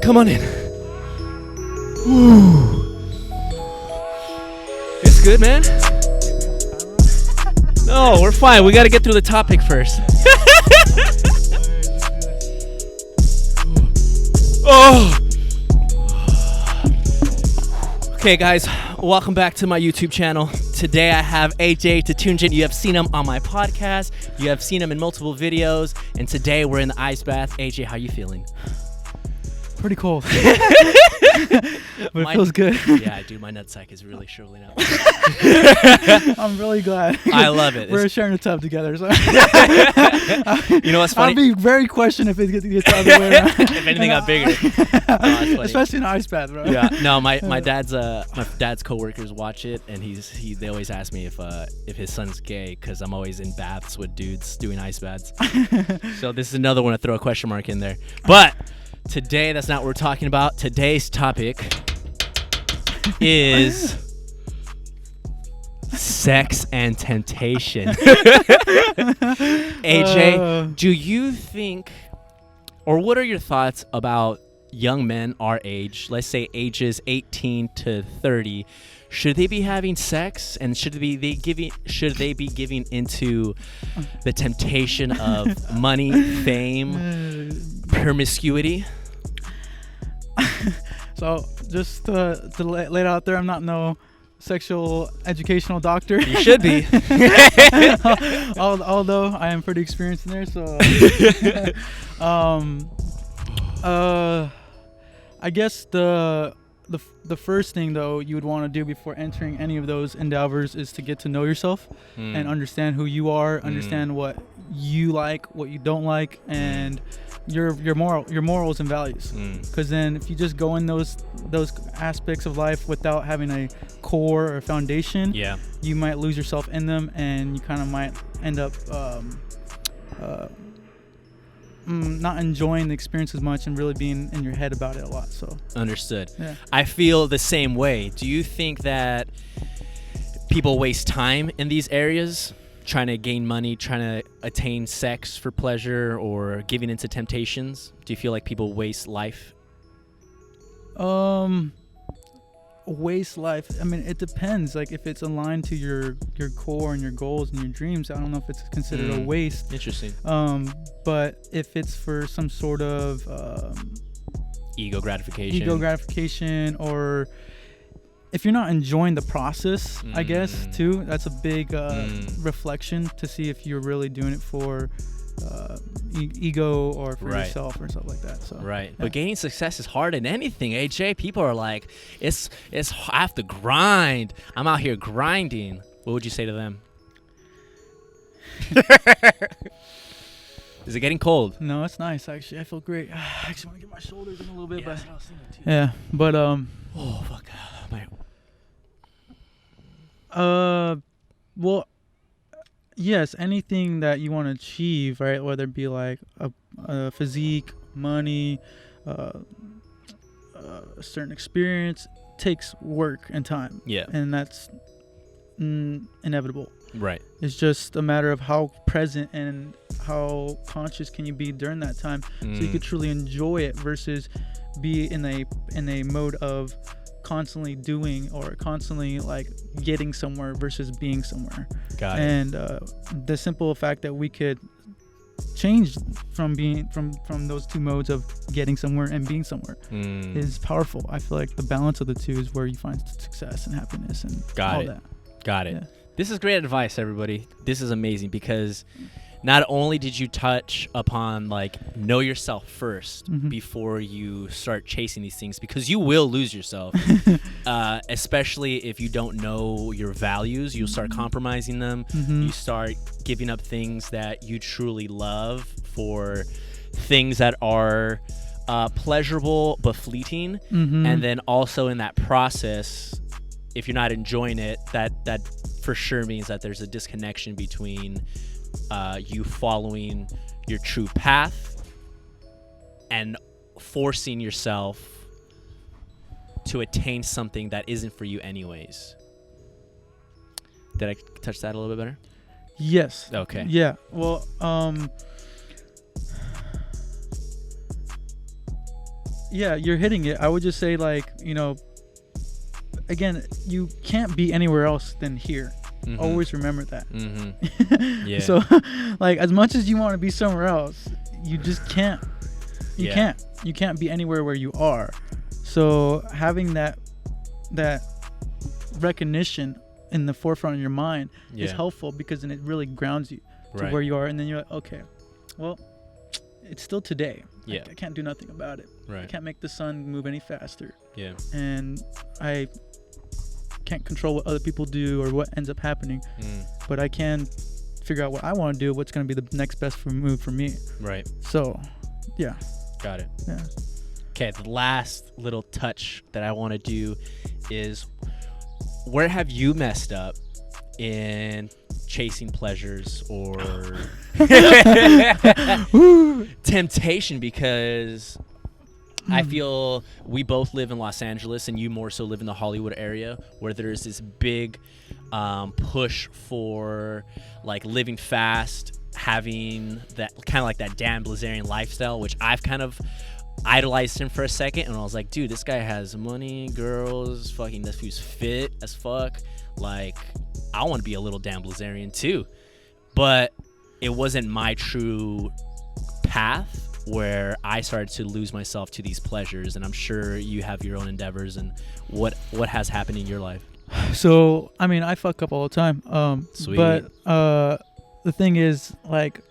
Come on in. Ooh. It's good, man. No, we're fine. We got to get through the topic first. Oh. Okay, guys, welcome back to my YouTube channel. Today I have Aj Tut. You have seen him on my podcast. You have seen him in multiple videos. And today we're in the ice bath. Aj, how you feeling? Pretty cold. But it feels good. Yeah, dude, my nutsack is really shriveling up. I'm really glad. I love it. We're sharing a tub together. So. You know what's funny? I'd be very questioned if it gets the other way around. If anything got bigger. Oh, especially in an ice bath, bro. Yeah. No, my dad's coworkers watch it, and they always ask me if his son's gay, because I'm always in baths with dudes doing ice baths. So this is another one to throw a question mark in there. But today, that's not what we're talking about. Today's topic is sex and temptation. Aj, do you think, or what are your thoughts about young men our age, let's say ages 18 to 30, should they be having sex, and should they be giving into the temptation of money, fame, promiscuity? So just to lay it out there, I'm not no sexual educational doctor. You should be. Although I am pretty experienced in there, so I guess the first thing though you would want to do before entering any of those endeavors is to get to know yourself and understand who you are, understand what you like, what you don't like, and your morals and values. Because then if you just go in those aspects of life without having a core or foundation, you might lose yourself in them, and you kind of might end up not enjoying the experience as much and really being in your head about it a lot. So understood. Yeah. I feel the same way. Do you think that people waste time in these areas, trying to gain money, trying to attain sex for pleasure, or giving into temptations? Do you feel like people waste life? Waste life, I mean, it depends. Like if it's aligned to your core and your goals and your dreams, I don't know if it's considered a waste. Interesting. But if it's for some sort of ego gratification, or if you're not enjoying the process, I guess too, that's a big reflection to see if you're really doing it for ego or for yourself or something like that. So right. But gaining success is hard in anything. Aj, people are like, it's I have to grind. I'm out here grinding. What would you say to them? Is it getting cold? No, it's nice actually. I feel great. I actually want to get my shoulders in a little bit, Yeah, but oh fuck. well, yes, anything that you want to achieve, right? Whether it be like a physique, money, a certain experience, takes work and time. Yeah. And that's inevitable. Right. It's just a matter of how present and how conscious can you be during that time, so you could truly enjoy it versus be in a mode of constantly doing or constantly like getting somewhere versus being somewhere. Got it. And the simple fact that we could change from being from those two modes of getting somewhere and being somewhere is powerful. I feel like the balance of the two is where you find success and happiness and all that. Got it. Yeah. This is great advice, everybody. This is amazing, because not only did you touch upon like know yourself first before you start chasing these things, because you will lose yourself, especially if you don't know your values. You'll start compromising them. You start giving up things that you truly love for things that are pleasurable but fleeting. And then also in that process, if you're not enjoying it, that for sure means that there's a disconnection between you following your true path and forcing yourself to attain something that isn't for you anyways. Did I touch that a little bit better? Yes. Okay. Yeah. Well, yeah, you're hitting it. I would just say, like, you know, again, you can't be anywhere else than here. Always remember that. Yeah. So, like, as much as you want to be somewhere else, you just can't. You can't be anywhere where you are. So having that recognition in the forefront of your mind is helpful, because then it really grounds you to where you are, and then you're like, okay, well, it's still today. Yeah. I can't do nothing about it. Right. I can't make the sun move any faster. Yeah. And I can't control what other people do or what ends up happening, but I can figure out what I want to do, what's going to be the next best move for me. Right. So, yeah. Got it. Yeah. Okay, the last little touch that I want to do is, where have you messed up in chasing pleasures or temptation? Because I feel we both live in Los Angeles, and you more so live in the Hollywood area, where there's this big push for like living fast, having that kind of like that Dan Bilzerian lifestyle, which I've kind of idolized him for a second, and I was like, dude, this guy has money, girls, fucking, this dude's fit as fuck. Like, I want to be a little Dan Bilzerian too. But it wasn't my true path, where I started to lose myself to these pleasures. And I'm sure you have your own endeavors, and what has happened in your life. So, I mean, I fuck up all the time. Sweet. But the thing is, like,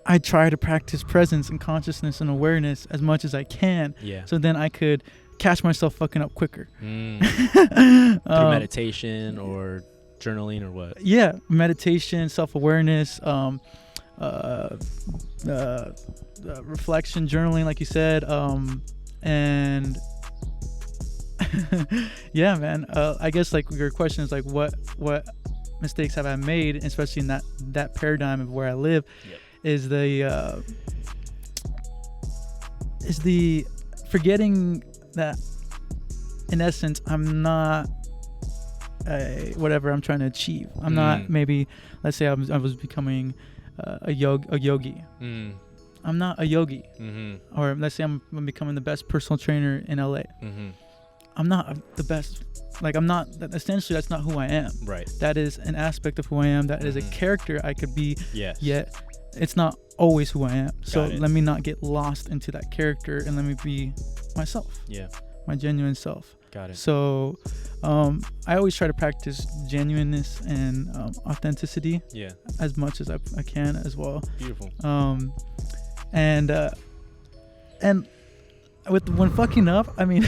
I try to practice presence and consciousness and awareness as much as I can. Yeah. So then I could catch myself fucking up quicker. Through meditation or journaling or what? Yeah, meditation, self-awareness, reflection, journaling, like you said, and yeah, man. I guess, like, your question is like, what mistakes have I made, especially in that paradigm of where I live. Yep. Is the forgetting that, in essence, I'm not whatever I'm trying to achieve. I'm not, maybe, let's say I was becoming a yogi. I'm not a yogi. Or let's say I'm becoming the best personal trainer in LA. I'm not the best. Like, I'm not, essentially, that's not who I am. Right. That is an aspect of who I am. That is a character I could be. Yes. Yet it's not always who I am. So Got it. let me not get lost into that character, and let me be myself. Yeah. My genuine self. Got it. So I always try to practice genuineness and authenticity. Yeah. As much as I can as well. Beautiful. And when fucking up, I mean,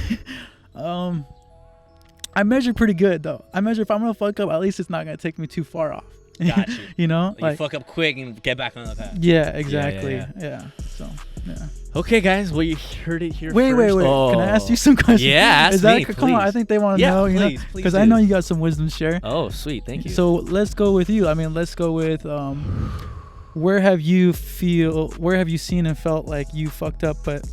I measure pretty good though. I measure, if I'm gonna fuck up, at least it's not gonna take me too far off. Got you. You know, like, you fuck up quick and get back on the path. Yeah, exactly. Yeah. So, yeah. Okay, guys. Well, you heard it here wait, first. Wait. Can I ask you some questions? Yeah, ask me, Come on, I think they want to know. Please, you know, because I know you got some wisdom to share. Oh, sweet. Thank you. So let's go with you. I mean, let's go with where have you seen and felt like you fucked up, but,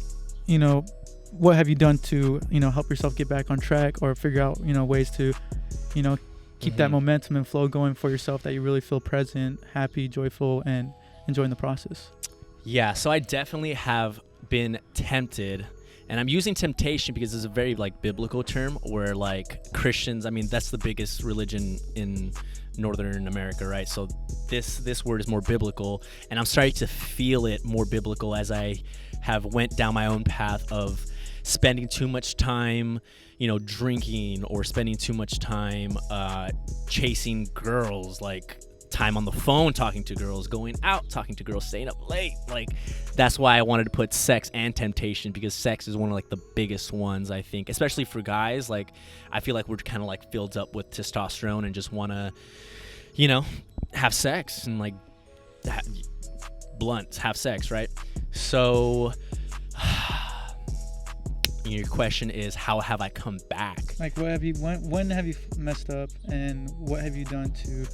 you know, what have you done to, you know, help yourself get back on track, or figure out, you know, ways to, you know, keep that momentum and flow going for yourself, that you really feel present, happy, joyful, and enjoying the process? Yeah, so I definitely have been tempted, and I'm using temptation because it's a very, like, biblical term, where, like, Christians, I mean, that's the biggest religion in Northern America, right? So this word is more biblical, and I'm starting to feel it more biblical as I have went down my own path of spending too much time, you know, drinking, or spending too much time chasing girls, like time on the phone talking to girls, going out talking to girls, staying up late. Like, that's why I wanted to put sex and temptation, because sex is one of, like, the biggest ones, I think, especially for guys. Like, I feel like we're kind of, like, filled up with testosterone and just want to, you know, have sex and, like, have sex, right? So your question is, how have I come back? Like, what have you, when have you messed up, and what have you done to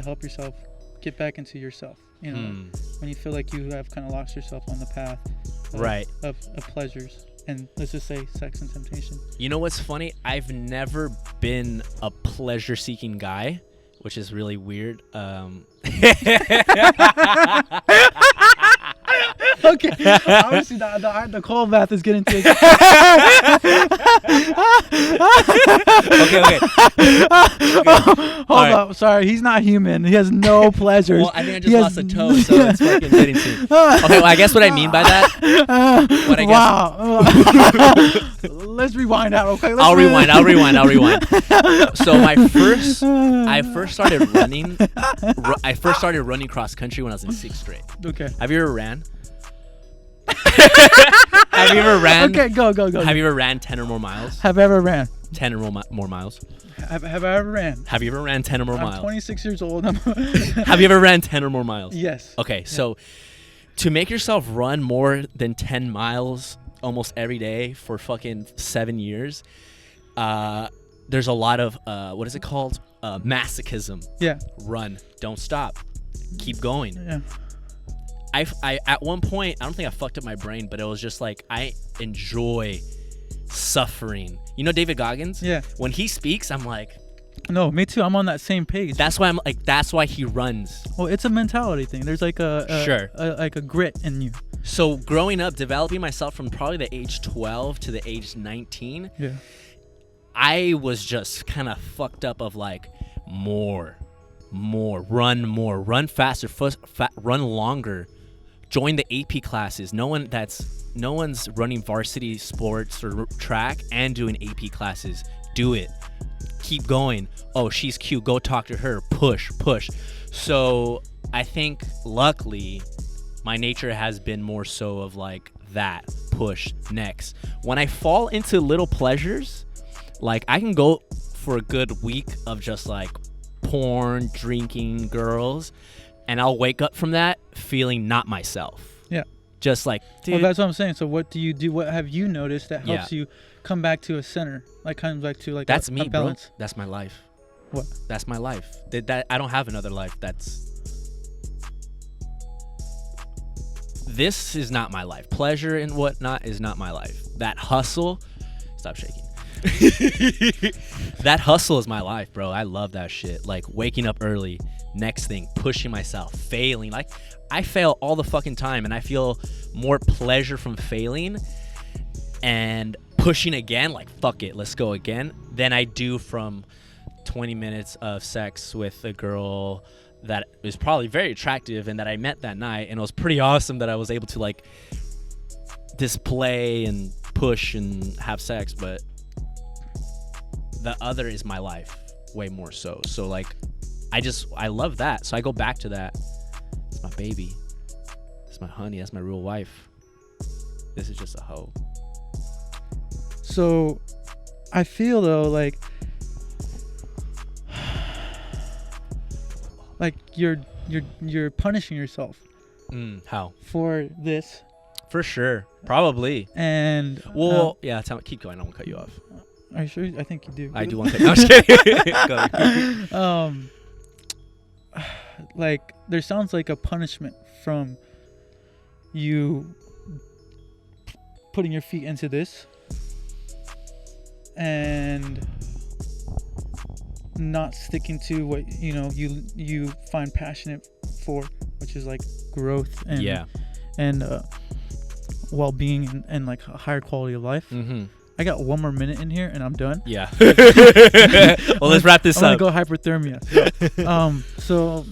help yourself get back into yourself? You know, when you feel like you have kind of lost yourself on the path of pleasures, and let's just say sex and temptation. You know what's funny? I've never been a pleasure-seeking guy, which is really weird. Okay. Obviously, the cold bath is getting too. Okay. Hold up. Sorry, he's not human. He has no pleasures. Well, I think I just lost a toe, so it's fucking getting to. Okay, well, I guess what I mean by that. What I guess. Wow. Let's rewind out. Okay. I'll rewind. So I first started running. I first started running cross country when I was in 6th grade. Okay. Have you ever ran? Have you ever ran? Okay, go. Have you ever ran 10 or more miles? Have I ever ran? 10 or more miles. Have I ever ran? Have you ever ran 10 or more miles? I'm 26 years old. Have you ever ran 10 or more miles? Yes. Okay, so to make yourself run more than 10 miles almost every day for fucking 7 years, there's a lot of what is it called? Masochism. Yeah. Run. Don't stop. Keep going. Yeah. I at one point, I don't think I fucked up my brain, but it was just like I enjoy suffering. You know David Goggins? Yeah. When he speaks, I'm like, no, me too. I'm on that same page. that's why I'm like, that's why he runs. Well, it's a mentality thing. There's like like a grit in you. So growing up, developing myself from probably the age 12 to the age 19, Yeah. I was just kind of fucked up of like more, run faster, run longer, join the AP classes. No one's running varsity sports or track and doing AP classes. Do it. Keep going. Oh, she's cute. Go talk to her. Push. So I think luckily my nature has been more so of like that push next. When I fall into little pleasures, like I can go for a good week of just like porn, drinking, girls, and I'll wake up from that feeling not myself. Yeah. Just like, dude. Well, that's what I'm saying. So what do you do? What have you noticed that helps you come back to a center? Like kind of back to like that's a me, balance? bro. That's my life. What? That's my life. That I don't have another life. This is not my life. Pleasure and whatnot is not my life. That hustle. Stop shaking. That hustle is my life, bro. I love that shit. Like waking up early, next thing, pushing myself, failing. Like I fail all the fucking time, and I feel more pleasure from failing and pushing again, like fuck it, let's go again, than I do from 20 minutes of sex with a girl that was probably very attractive and that I met that night, and it was pretty awesome that I was able to like display and push and have sex, but the other is my life way more so. So like I love that, so I go back to that. It's my baby, it's my honey, that's my real wife. This is just a hoe. So I feel though like you're punishing yourself How? for this. For sure, probably. And yeah, keep going, I won't cut you off. Are you sure? I think you do. I do want to cut you off. Go. Like there sounds like a punishment from you putting your feet into this and not sticking to what you find passionate for, which is like growth and well-being and like a higher quality of life. I got one more minute in here and I'm done. Yeah. Well, let's wrap this up. I'm gonna go hyperthermia. So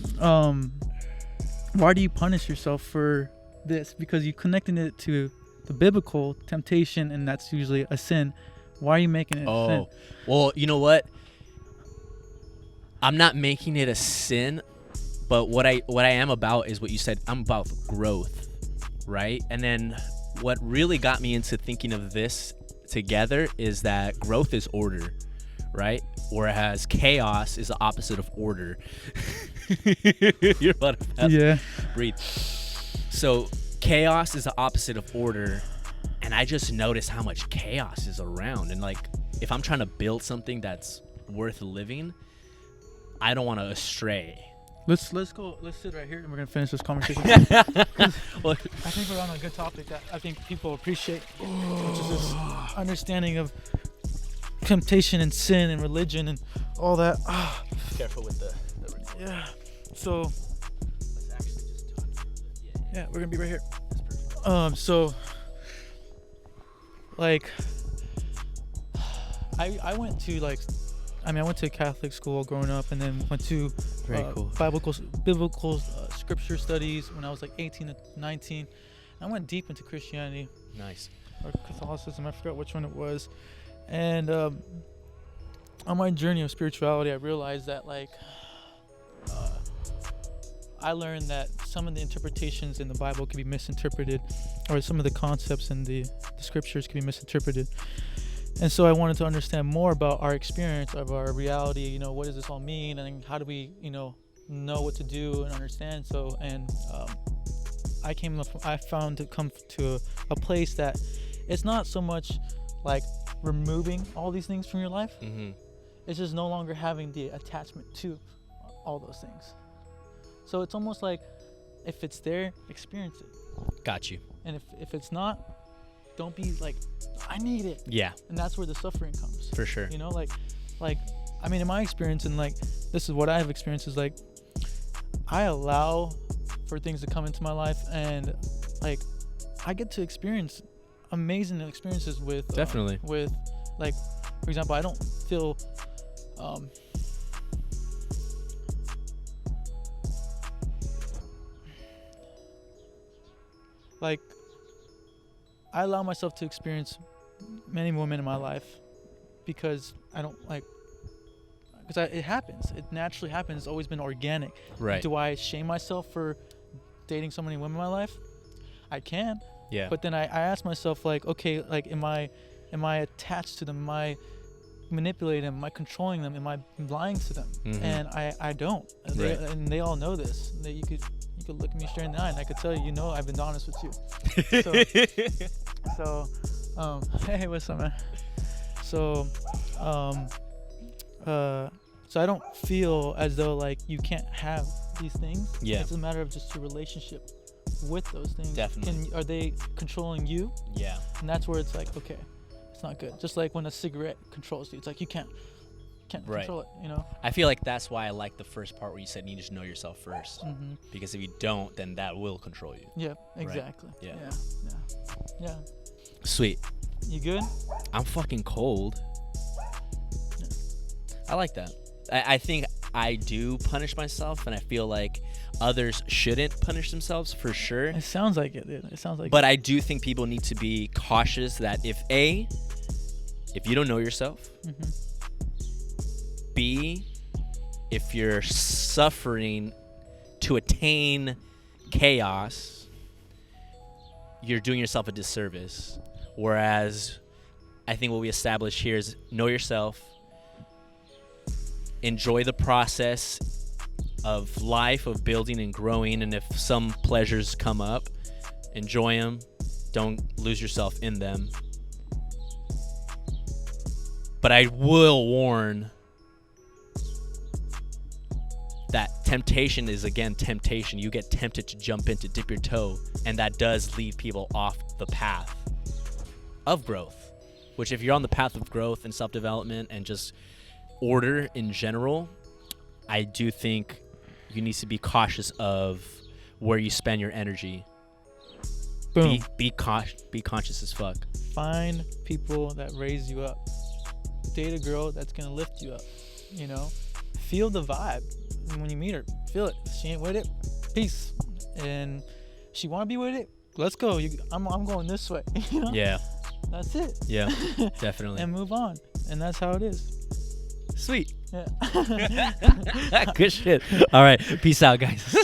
why do you punish yourself for this? Because you connecting it to the biblical temptation, and that's usually a sin. Why are you making it a sin? Well, you know what? I'm not making it a sin, but what I am about is what you said. I'm about growth, right? And then what really got me into thinking of this together is that growth is order, right? Whereas chaos is the opposite of order. You're about to breathe. So chaos is the opposite of order, and I just noticed how much chaos is around. And like, if I'm trying to build something that's worth living, I don't want to astray. Let's go. Let's sit right here and we're gonna finish this conversation. Well, I think we're on a good topic that I think people appreciate, which is this understanding of temptation and sin and religion and all that. Careful with the yeah. So let's actually just talk. yeah, we're gonna be right here. So like I went to I went to Catholic school growing up, and then went to Cool. biblical scripture studies when I was like 18 to 19. I went deep into Christianity. Nice. Or Catholicism, I forgot which one it was. And on my journey of spirituality, I realized that I learned that some of the interpretations in the Bible could be misinterpreted, or some of the concepts in the scriptures could be misinterpreted. And so I wanted to understand more about our experience, of our reality. What does this all mean, and how do we, know what to do and understand? So, and I found to come to a place that it's not so much like removing all these things from your life. Mm-hmm. It's just no longer having the attachment to all those things. So it's almost like, if it's there, experience it. Got you. And if it's not, don't be like, I need it. Yeah. And that's where the suffering comes. For sure. I mean, in my experience, and this is what I have experienced, is I allow for things to come into my life, and I get to experience amazing experiences with definitely with for example, I don't feel I allow myself to experience many women in my life because I don't because it happens. It naturally happens. It's always been organic. Right. Do I shame myself for dating so many women in my life? I can. Yeah. But then I ask myself, okay, am I attached to them? Am I manipulating them? Am I controlling them? Am I lying to them? Mm-hmm. And I don't. Right. And they all know this. That you could look me straight in the eye, and I could tell you, I've been honest with you. So hey, what's up, man? So I don't feel as though you can't have these things. Yeah. It's a matter of just your relationship with those things. Definitely. Are they controlling you? Yeah. And that's where it's okay, it's not good. Just like when a cigarette controls you, it's you can't right. control it. I feel like that's why I like the first part where you said you need to know yourself first. Mm-hmm. Because if you don't, then that will control you. Yeah, exactly. Right? Yeah. Sweet. You good? I'm fucking cold. Yeah. I like that. I think I do punish myself, and I feel like others shouldn't punish themselves for sure. It sounds like it, dude. It sounds like But I do think people need to be cautious that if you don't know yourself, mm-hmm. B, if you're suffering to attain chaos, you're doing yourself a disservice. Whereas I think what we established here is know yourself, enjoy the process of life, of building and growing, and if some pleasures come up, enjoy them. Don't lose yourself in them. But I will warn that temptation is, again, temptation. You get tempted to jump in, to dip your toe, and that does lead people off the path of growth, which if you're on the path of growth and self-development and just order in general, I do think you need to be cautious of where you spend your energy. Boom. Be conscious as fuck. Find people that raise you up. Date a girl that's gonna lift you up. Feel the vibe when you meet her. Feel it. She ain't with it, peace. And she wanna be with it, let's go. I'm going this way. Yeah. That's it. Yeah. Definitely. And move on. And that's how it is. Sweet. Yeah. Good shit. All right. Peace out, guys.